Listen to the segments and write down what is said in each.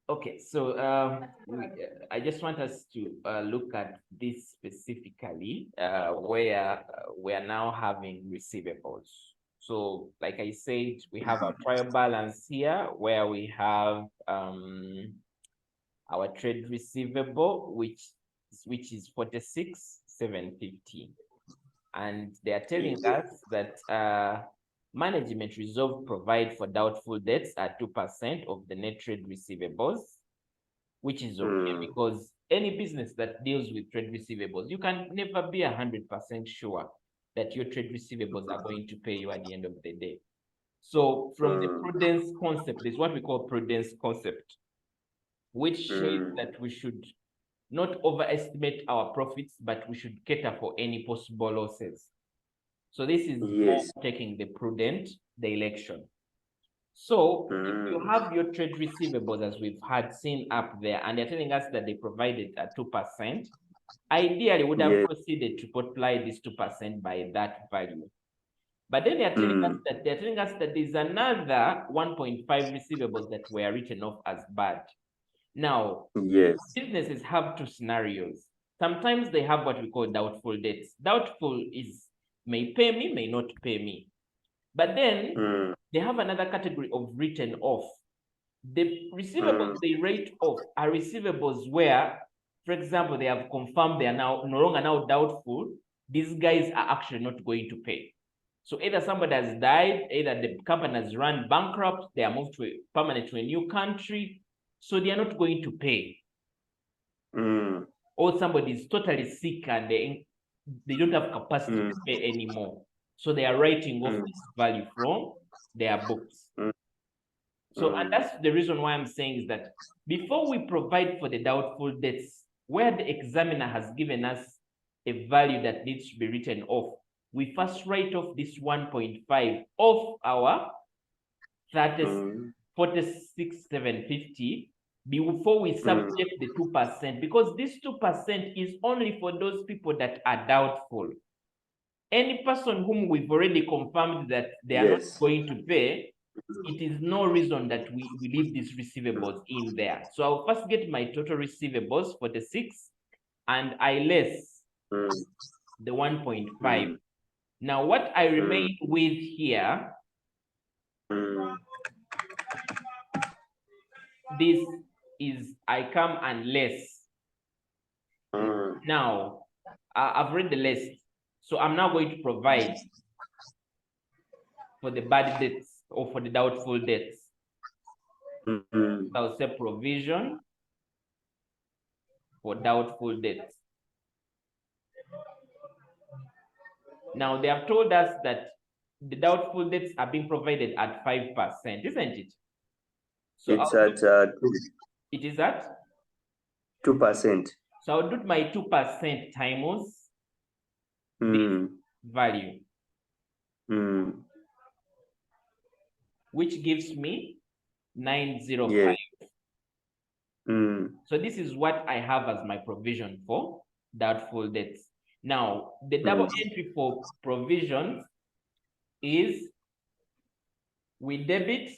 Okay, so I just want us to look at this specifically, where we are now having receivables. So, like I said, we have our trial balance here, where we have our trade receivable, which is 46,750, and they are telling us that management resolve provide for doubtful debts at 2% of the net trade receivables, which is okay because any business that deals with trade receivables, you can never be 100% sure that your trade receivables are going to pay you at the end of the day. So from the prudence concept, there's what we call prudence concept, which says that we should not overestimate our profits, but we should cater for any possible losses. So this is more taking the prudent direction. So if you have your trade receivables, as we've had seen up there, and they're telling us that they provided at 2%, ideally would have proceeded to multiply this 2% by that value. But then they're telling us that there's another 1.5 receivables that were written off as bad. Now, businesses have two scenarios. Sometimes they have what we call doubtful debts. Doubtful is may pay me, may not pay me. But then they have another category of written off. The receivables they write off are receivables where, for example, they have confirmed they are now no longer now doubtful. These guys are actually not going to pay. So either somebody has died, either the company has run bankrupt, they are moved to permanent to a new country, so they are not going to pay. Or somebody is totally sick and they don't have capacity to pay anymore. So they are writing off this value from their books. So, and that's the reason why I'm saying is that before we provide for the doubtful debts, where the examiner has given us a value that needs to be written off, we first write off this 1.5 off our 46,750 before we subject the 2%, because this 2% is only for those people that are doubtful. Any person whom we've already confirmed that they are not going to pay, it is no reason that we leave these receivables in there. So I'll first get my total receivables for the 6 and I less the 1.5. Now what I remain with here, this is I come and less. Now I've read the list. So I'm now going to provide for the bad debts or for the doubtful debts. I'll say provision for doubtful debts. Now they have told us that the doubtful debts are being provided at 5%, isn't it? So it's at it is at 2%. So I'll do my 2% times this value, which gives me 905. So this is what I have as my provision for doubtful debts. Now, the double entry for provisions is we debit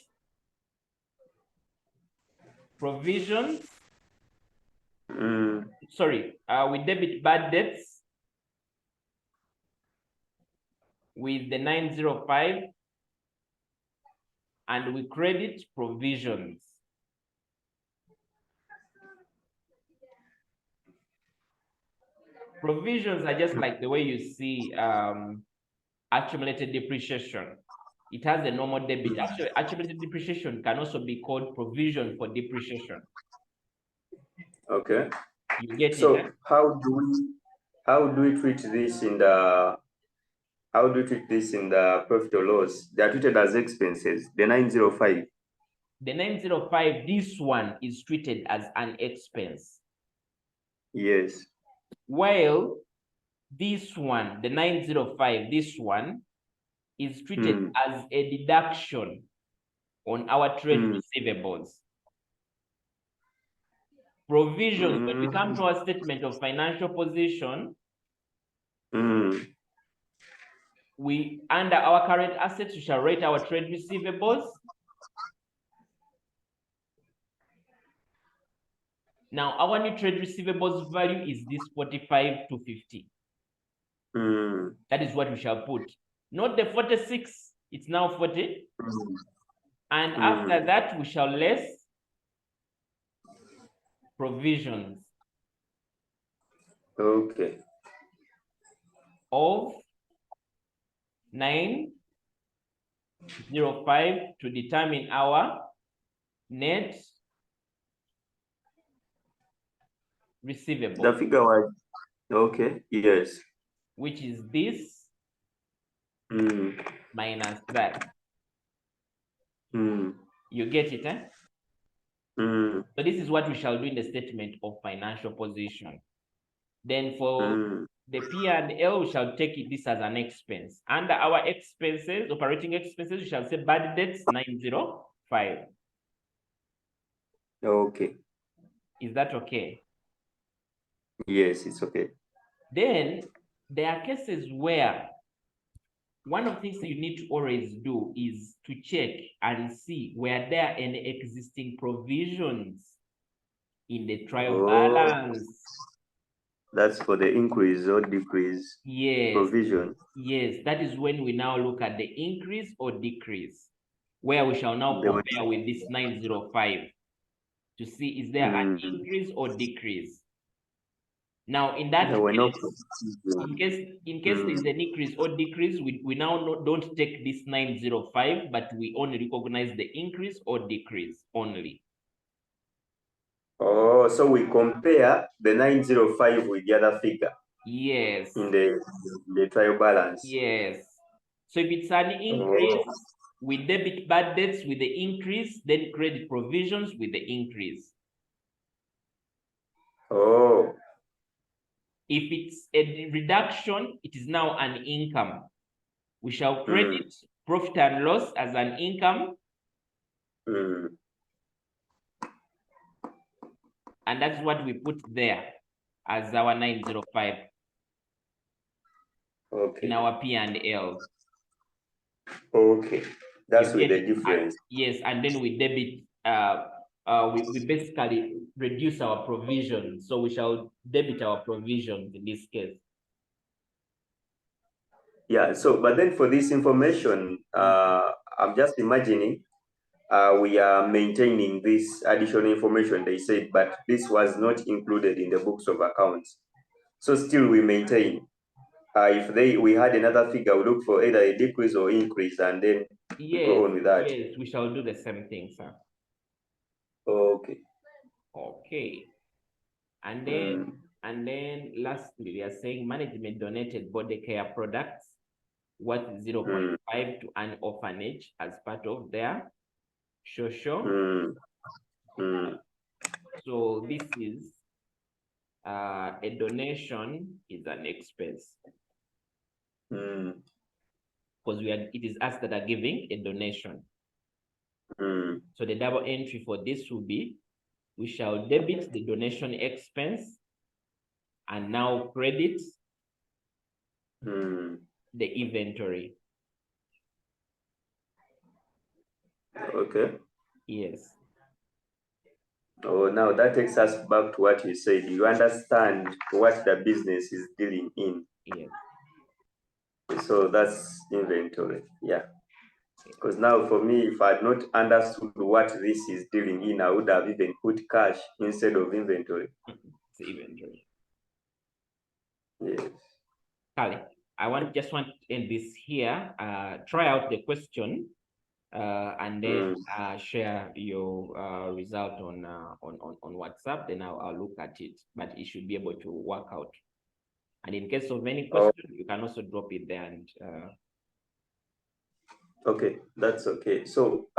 provisions. We debit bad debts with the 905 and we credit provisions. Provisions are just like the way you see accumulated depreciation. It has a normal debit. Actually, accumulated depreciation can also be called provision for depreciation. Okay. You get so it? How do we treat this in the profit or loss? They are treated as expenses. The 905. The 905, this one is treated as an expense. Yes. While this one, the 905, this one is treated as a deduction on our trade receivables. Provisions, when we come to our statement of financial position, we, under our current assets, we shall rate our trade receivables. Now our new trade receivables value is this 45 to 50. That is what we shall put. Not the 46, it's now 40. And after that, we shall less provisions. Okay. Of 905 to determine our net receivable. The figure was okay. Yes. Which is this minus that. You get it, eh? So this is what we shall do in the statement of financial position. Then for the P&L, we shall take this as an expense. Under our expenses, operating expenses, we shall say bad debts 905. Okay. Is that okay? Yes, it's okay. Then there are cases where one of the things that you need to always do is to check and see where there are any existing provisions in the trial balance. That's for the increase or decrease provision. Yes, that is when we now look at the increase or decrease, where we shall now compare with this 905 to see is there an increase or decrease. Now, in that case, in case there is an increase or decrease, we now don't take this 905, but we only recognize the increase or decrease only. Oh, so we compare the 905 with the other figure. Yes. In the trial balance. Yes. So if it's an increase, we debit bad debts with the increase, then credit provisions with the increase. Oh. If it's a reduction, it is now an income. We shall credit profit and loss as an income. And that's what we put there as our 905 in our P&L. Okay, that's with the difference. Yes, and then we debit, we basically reduce our provision. So we shall debit our provisions in this case. Yeah, so, but then for this information, I'm just imagining we are maintaining this additional information they said, but this was not included in the books of accounts. So still we maintain. If we had another figure, we look for either a decrease or increase, and then we go on with that. Yes, we shall do the same thing, sir. Okay. Okay. And then lastly, we are saying management donated body care products worth 0.5 to an orphanage as part of their social. So this is a donation is an expense. Because it is us that are giving a donation. So the double entry for this will be, we shall debit the donation expense and now credit the inventory. Okay. Yes. Oh, now that takes us back to what you said. You understand what the business is dealing in. Yes. So that's inventory. Yeah. Because now for me, if I had not understood what this is dealing in, I would have even put cash instead of inventory. It's inventory. Yes. Kali, just want to end this here. Try out the question and then share your result on WhatsApp. Then I'll look at it, but it should be able to work out. And in case of any question, you can also drop it there. And okay, that's okay. So